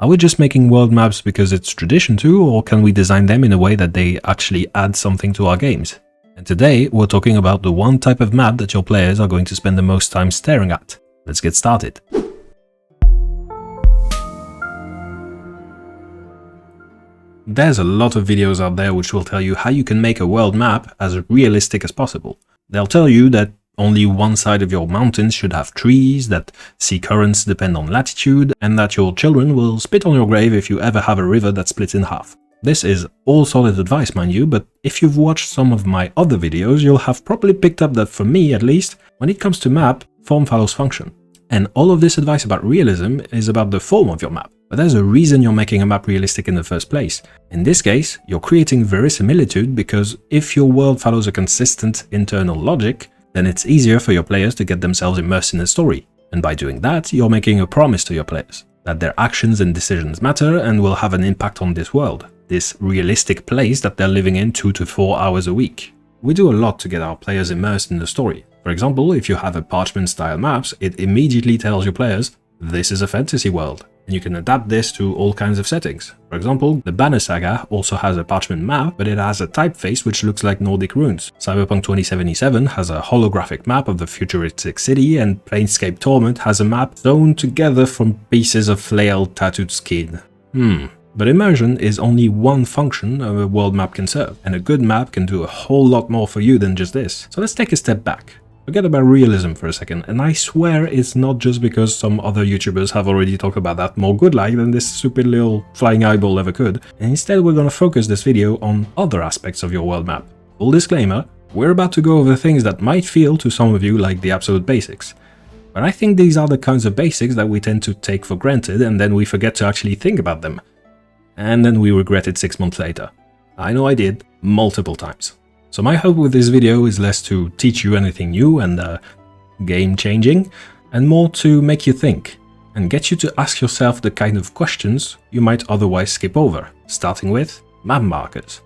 Are we just making world maps because it's tradition to, or can we design them in a way that they actually add something to our games? And today we're talking about the one type of map that your players are going to spend the most time staring at. Let's get started. There's a lot of videos out there which will tell you how you can make a world map as realistic as possible. They'll tell you that only one side of your mountains should have trees, that sea currents depend on latitude, and that your children will spit on your grave if you ever have a river that splits in half. This is all solid advice, mind you, but if you've watched some of my other videos, you'll have probably picked up that for me, at least, when it comes to map, form follows function. And all of this advice about realism is about the form of your map. But there's a reason you're making a map realistic in the first place. In this case, you're creating verisimilitude because if your world follows a consistent internal logic, then it's easier for your players to get themselves immersed in the story. And by doing that, you're making a promise to your players that their actions and decisions matter and will have an impact on this world, this realistic place that they're living in 2 to 4 hours a week. We do a lot to get our players immersed in the story. For example, if you have a parchment-style maps, it immediately tells your players, this is a fantasy world. And you can adapt this to all kinds of settings. For example, the Banner Saga also has a parchment map, but it has a typeface which looks like Nordic runes. Cyberpunk 2077 has a holographic map of the futuristic city, and Planescape Torment has a map sewn together from pieces of flailed tattooed skin. But immersion is only one function a world map can serve, and a good map can do a whole lot more for you than just this. So let's take a step back. Forget about realism for a second, and I swear it's not just because some other YouTubers have already talked about that more good-like than this stupid little flying eyeball ever could, and instead we're going to focus this video on other aspects of your world map. Full disclaimer, we're about to go over things that might feel to some of you like the absolute basics. But I think these are the kinds of basics that we tend to take for granted and then we forget to actually think about them. And then we regret it 6 months later. I know I did, multiple times. So my hope with this video is less to teach you anything new and game-changing, and more to make you think, and get you to ask yourself the kind of questions you might otherwise skip over, starting with map markers.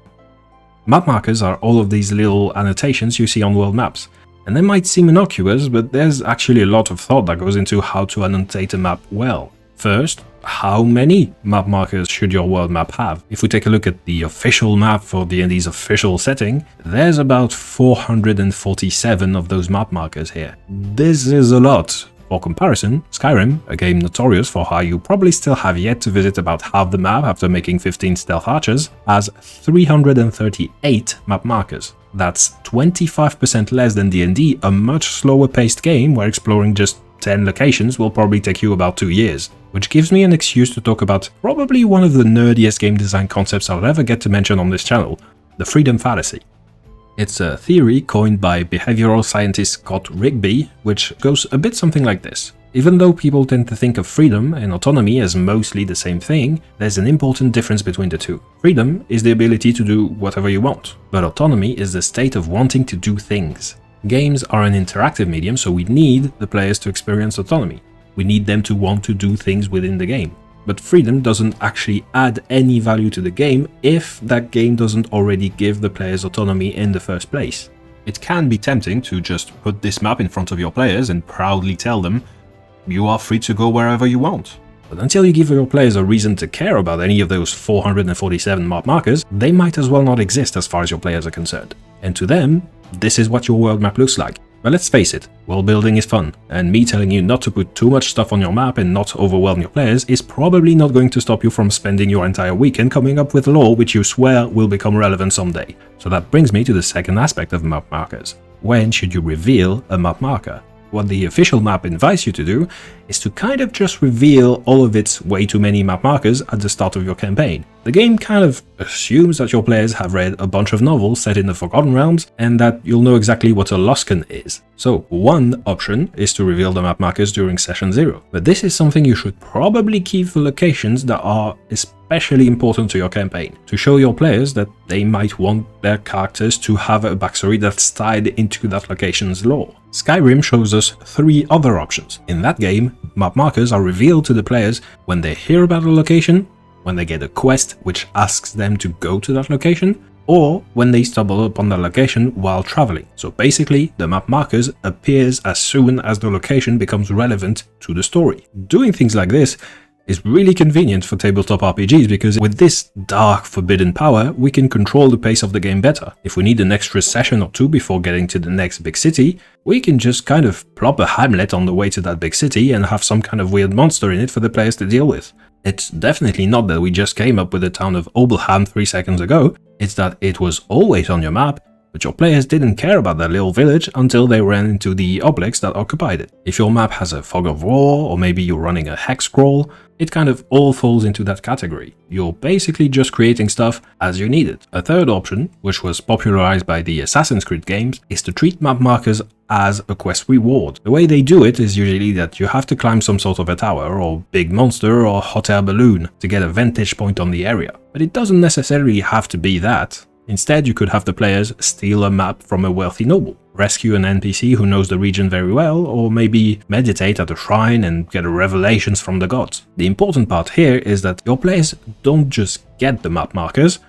Map markers are all of these little annotations you see on world maps, and they might seem innocuous, but there's actually a lot of thought that goes into how to annotate a map well. First, how many map markers should your world map have? If we take a look at the official map for D&D's official setting, there's about 447 of those map markers here. This is a lot. For comparison, Skyrim, a game notorious for how you probably still have yet to visit about half the map after making 15 stealth archers, has 338 map markers. That's 25% less than D&D, a much slower paced game where exploring just 10 locations will probably take you about 2 years. Which gives me an excuse to talk about probably one of the nerdiest game design concepts I'll ever get to mention on this channel, the Freedom Fallacy. It's a theory coined by behavioral scientist Scott Rigby, which goes a bit something like this. Even though people tend to think of freedom and autonomy as mostly the same thing, there's an important difference between the two. Freedom is the ability to do whatever you want, but autonomy is the state of wanting to do things. Games are an interactive medium, so we need the players to experience autonomy. We need them to want to do things within the game. But freedom doesn't actually add any value to the game if that game doesn't already give the players autonomy in the first place. It can be tempting to just put this map in front of your players and proudly tell them, you are free to go wherever you want. But until you give your players a reason to care about any of those 447 map markers, they might as well not exist as far as your players are concerned. And to them, this is what your world map looks like. But let's face it, world building is fun, and me telling you not to put too much stuff on your map and not overwhelm your players is probably not going to stop you from spending your entire weekend coming up with lore which you swear will become relevant someday. So that brings me to the second aspect of map markers. When should you reveal a map marker? What the official map invites you to do is to kind of just reveal all of its way too many map markers at the start of your campaign. The game kind of assumes that your players have read a bunch of novels set in the Forgotten Realms and that you'll know exactly what a Luskan is. So one option is to reveal the map markers during session 0, but this is something you should probably keep for locations that are especially important to your campaign, to show your players that they might want their characters to have a backstory that's tied into that location's lore. Skyrim shows us 3 other options. In that game, map markers are revealed to the players when they hear about a location, when they get a quest which asks them to go to that location, or when they stumble upon the location while traveling. So basically, the map markers appears as soon as the location becomes relevant to the story. Doing things like this is really convenient for tabletop RPGs because with this dark forbidden power, we can control the pace of the game better. If we need an extra session or two before getting to the next big city, we can just kind of plop a hamlet on the way to that big city and have some kind of weird monster in it for the players to deal with. It's definitely not that we just came up with the town of Obelham 3 seconds ago, it's that it was always on your map, but your players didn't care about that little village until they ran into the obelisk that occupied it. If your map has a fog of war, or maybe you're running a hex scroll, it kind of all falls into that category. You're basically just creating stuff as you need it. A third option, which was popularized by the Assassin's Creed games, is to treat map markers as a quest reward. The way they do it is usually that you have to climb some sort of a tower, or big monster, or hot air balloon to get a vantage point on the area. But it doesn't necessarily have to be that. Instead, you could have the players steal a map from a wealthy noble, rescue an NPC who knows the region very well, or maybe meditate at a shrine and get revelations from the gods. The important part here is that your players don't just get the map markers,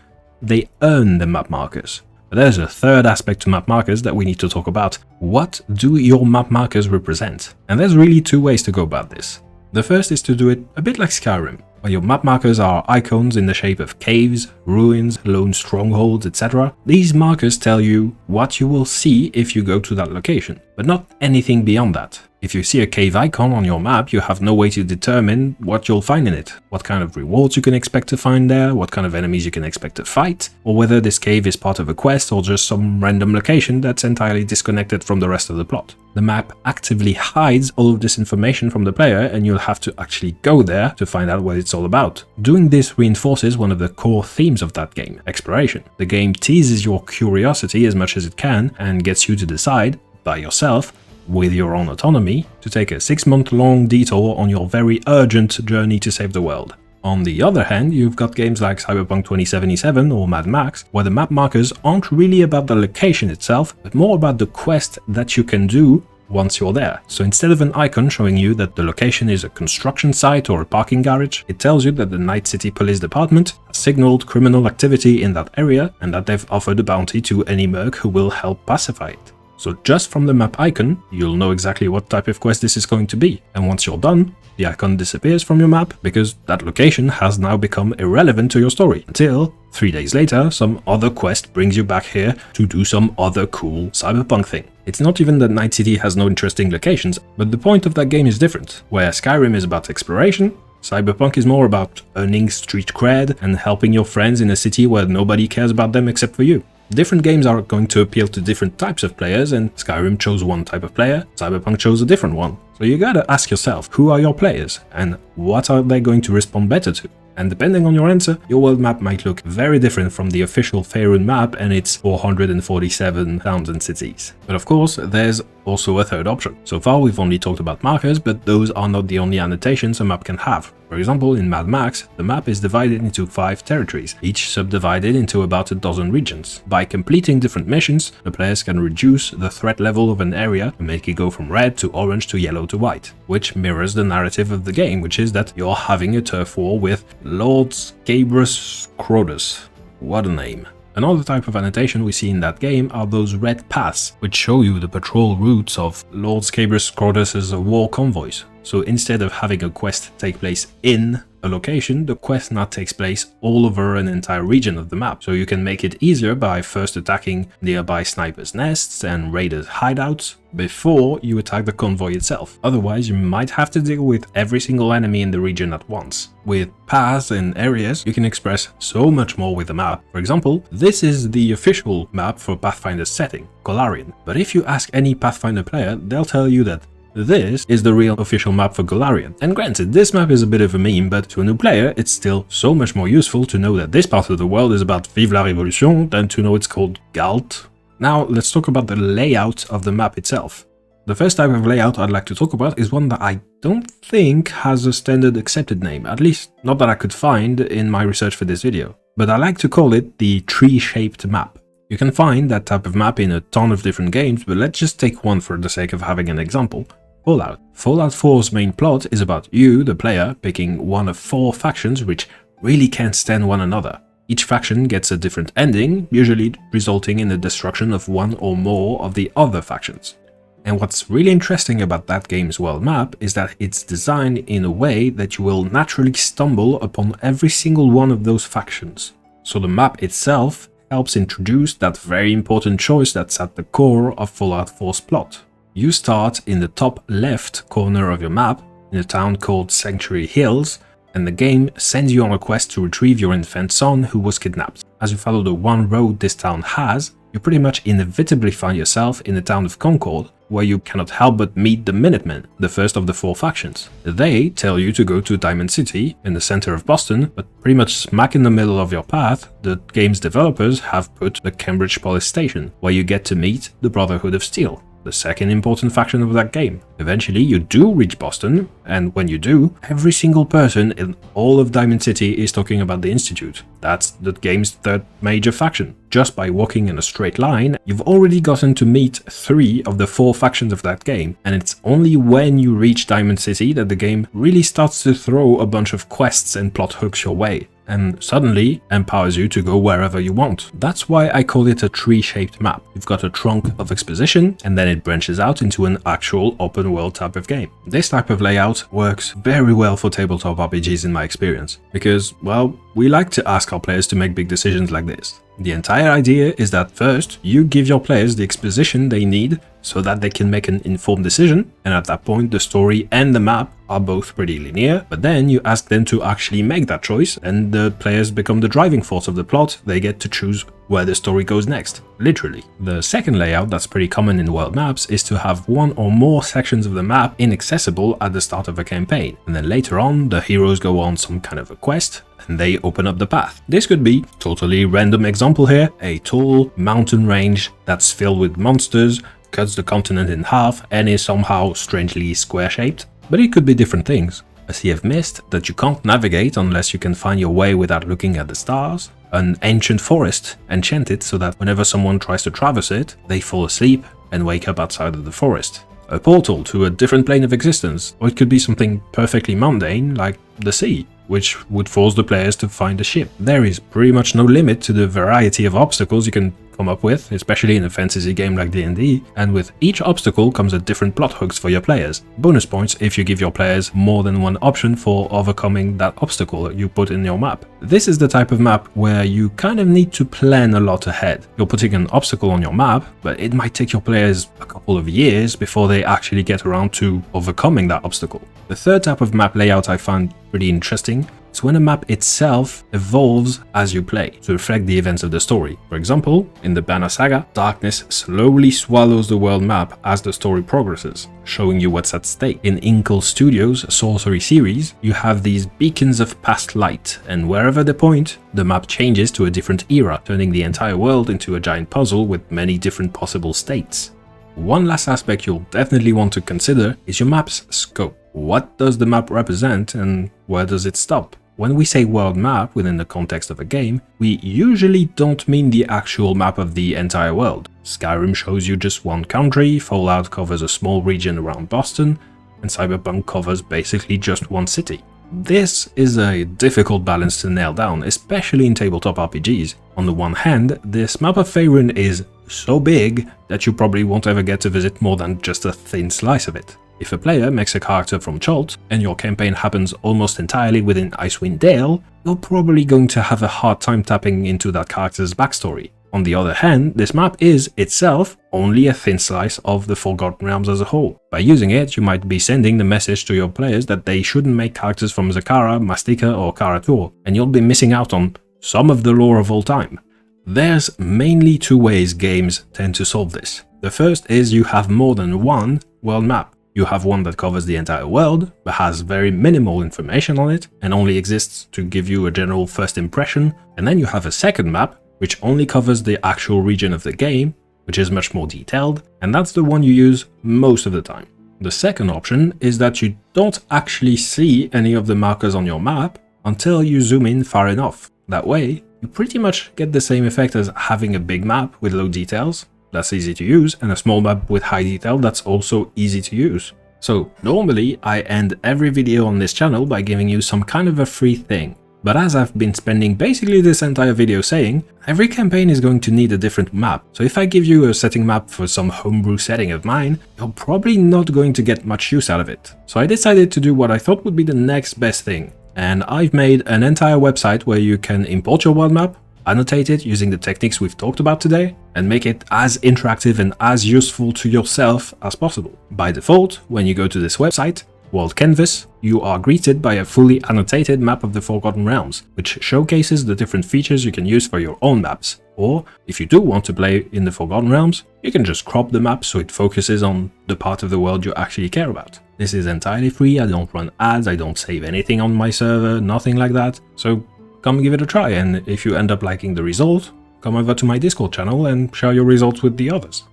they earn the map markers. But there's a third aspect to map markers that we need to talk about. What do your map markers represent? And there's really two ways to go about this. The first is to do it a bit like Skyrim, where your map markers are icons in the shape of caves, ruins, lone strongholds, etc. These markers tell you what you will see if you go to that location, but not anything beyond that. If you see a cave icon on your map, you have no way to determine what you'll find in it, what kind of rewards you can expect to find there, what kind of enemies you can expect to fight, or whether this cave is part of a quest or just some random location that's entirely disconnected from the rest of the plot. The map actively hides all of this information from the player, and you'll have to actually go there to find out what it's all about. Doing this reinforces one of the core themes of that game, exploration. The game teases your curiosity as much as it can and gets you to decide, by yourself, with your own autonomy, to take a 6-month-long detour on your very urgent journey to save the world. On the other hand, you've got games like Cyberpunk 2077 or Mad Max, where the map markers aren't really about the location itself, but more about the quest that you can do once you're there. So instead of an icon showing you that the location is a construction site or a parking garage, it tells you that the Night City Police Department has signaled criminal activity in that area and that they've offered a bounty to any merc who will help pacify it. So just from the map icon, you'll know exactly what type of quest this is going to be. And once you're done, the icon disappears from your map because that location has now become irrelevant to your story. Until 3 days later, some other quest brings you back here to do some other cool cyberpunk thing. It's not even that Night City has no interesting locations, but the point of that game is different. Where Skyrim is about exploration, Cyberpunk is more about earning street cred and helping your friends in a city where nobody cares about them except for you. Different games are going to appeal to different types of players, and Skyrim chose one type of player, Cyberpunk chose a different one. So you gotta ask yourself, who are your players, and what are they going to respond better to? And depending on your answer, your world map might look very different from the official Faerun map and its 447,000 cities. But of course, there's also a third option. So far we've only talked about markers, but those are not the only annotations a map can have. For example, in Mad Max, the map is divided into 5 territories, each subdivided into about a dozen regions. By completing different missions, the players can reduce the threat level of an area and make it go from red to orange to yellow to white, which mirrors the narrative of the game, which is that you're having a turf war with Lord Scabrous Scrotus. What a name. Another type of annotation we see in that game are those red paths, which show you the patrol routes of Lord Scabrous Scrotus' war convoys. So instead of having a quest take place in a location, the quest now takes place all over an entire region of the map. So you can make it easier by first attacking nearby snipers' nests and raiders' hideouts before you attack the convoy itself. Otherwise, you might have to deal with every single enemy in the region at once. With paths and areas, you can express so much more with the map. For example, this is the official map for Pathfinder's setting, Golarion. But if you ask any Pathfinder player, they'll tell you that this is the real official map for Golarion. And granted, this map is a bit of a meme, but to a new player, it's still so much more useful to know that this part of the world is about Vive la Révolution than to know it's called Galt. Now, let's talk about the layout of the map itself. The first type of layout I'd like to talk about is one that I don't think has a standard accepted name, at least not that I could find in my research for this video. But I like to call it the tree-shaped map. You can find that type of map in a ton of different games, but let's just take one for the sake of having an example. Fallout. Fallout 4's main plot is about you, the player, picking one of 4 factions which really can't stand one another. Each faction gets a different ending, usually resulting in the destruction of one or more of the other factions. And what's really interesting about that game's world map is that it's designed in a way that you will naturally stumble upon every single one of those factions. So the map itself helps introduce that very important choice that's at the core of Fallout 4's plot. You start in the top left corner of your map in a town called Sanctuary Hills, and the game sends you on a quest to retrieve your infant son who was kidnapped. As you follow the one road this town has, you pretty much inevitably find yourself in the town of Concord, where you cannot help but meet the Minutemen, the first of the 4 factions. They tell you to go to Diamond City, in the center of Boston, but pretty much smack in the middle of your path, the game's developers have put the Cambridge Police Station, where you get to meet the Brotherhood of Steel, the second important faction of that game. Eventually you do reach Boston, and when you do, every single person in all of Diamond City is talking about the Institute. That's the game's third major faction. Just by walking in a straight line, you've already gotten to meet 3 of the 4 factions of that game, and it's only when you reach Diamond City that the game really starts to throw a bunch of quests and plot hooks your way, and suddenly empowers you to go wherever you want. That's why I call it a tree-shaped map. You've got a trunk of exposition, and then it branches out into an actual open world type of game. This type of layout works very well for tabletop RPGs in my experience, because, well, we like to ask our players to make big decisions like this. The entire idea is that first, you give your players the exposition they need so that they can make an informed decision, and at that point the story and the map are both pretty linear, but then you ask them to actually make that choice, and the players become the driving force of the plot. They get to choose where the story goes next, literally. The second layout that's pretty common in world maps is to have one or more sections of the map inaccessible at the start of a campaign, and then later on the heroes go on some kind of a quest, and they open up the path. This could be, totally random example here, a tall mountain range that's filled with monsters, cuts the continent in half, and is somehow strangely square-shaped. But it could be different things. A sea of mist that you can't navigate unless you can find your way without looking at the stars. An ancient forest, enchanted so that whenever someone tries to traverse it, they fall asleep and wake up outside of the forest. A portal to a different plane of existence, or it could be something perfectly mundane like the sea, which would force the players to find a ship. There is pretty much no limit to the variety of obstacles you can come up with, especially in a fantasy game like D&D, and with each obstacle comes a different plot hooks for your players. Bonus points if you give your players more than one option for overcoming that obstacle you put in your map. This is the type of map where you kind of need to plan a lot ahead. You're putting an obstacle on your map, but it might take your players a couple of years before they actually get around to overcoming that obstacle. The third type of map layout I find pretty interesting is when a map itself evolves as you play to reflect the events of the story. For example, in the Banner Saga, darkness slowly swallows the world map as the story progresses, showing you what's at stake. In Inkle Studios' Sorcery series, you have these beacons of past light, and wherever they point, the map changes to a different era, turning the entire world into a giant puzzle with many different possible states. One last aspect you'll definitely want to consider is your map's scope. What does the map represent and where does it stop? When we say world map within the context of a game, we usually don't mean the actual map of the entire world. Skyrim shows you just one country, Fallout covers a small region around Boston, and Cyberpunk covers basically just one city. This is a difficult balance to nail down, especially in tabletop RPGs. On the one hand, this map of Faerun is so big that you probably won't ever get to visit more than just a thin slice of it. If a player makes a character from Chult, and your campaign happens almost entirely within Icewind Dale, you're probably going to have a hard time tapping into that character's backstory. On the other hand, this map is, itself, only a thin slice of the Forgotten Realms as a whole. By using it, you might be sending the message to your players that they shouldn't make characters from Zakara, Mastika or Karator, and you'll be missing out on some of the lore of all time. There's mainly 2 ways games tend to solve this. The first is you have more than one world map. You have one that covers the entire world, but has very minimal information on it, and only exists to give you a general first impression, and then you have a second map, which only covers the actual region of the game, which is much more detailed, and that's the one you use most of the time. The second option is that you don't actually see any of the markers on your map until you zoom in far enough. That way, you pretty much get the same effect as having a big map with low details, that's easy to use, and a small map with high detail that's also easy to use. So normally I end every video on this channel by giving you some kind of a free thing. But as I've been spending basically this entire video saying, every campaign is going to need a different map. So if I give you a setting map for some homebrew setting of mine, you're probably not going to get much use out of it. So I decided to do what I thought would be the next best thing. And I've made an entire website where you can import your world map, annotate it using the techniques we've talked about today, and make it as interactive and as useful to yourself as possible. By default, when you go to this website, World Canvas, you are greeted by a fully annotated map of the Forgotten Realms, which showcases the different features you can use for your own maps. Or, if you do want to play in the Forgotten Realms, you can just crop the map so it focuses on the part of the world you actually care about. This is entirely free, I don't run ads, I don't save anything on my server, nothing like that, so come give it a try, and if you end up liking the result, come over to my Discord channel and share your results with the others.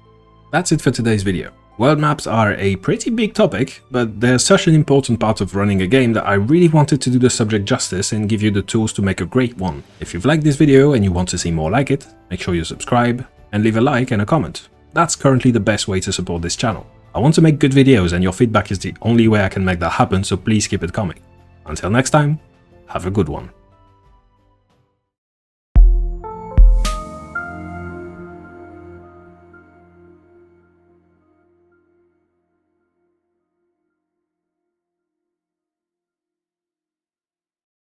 That's it for today's video. World maps are a pretty big topic, but they're such an important part of running a game that I really wanted to do the subject justice and give you the tools to make a great one. If you've liked this video and you want to see more like it, make sure you subscribe and leave a like and a comment. That's currently the best way to support this channel. I want to make good videos and your feedback is the only way I can make that happen, so please keep it coming. Until next time, have a good one.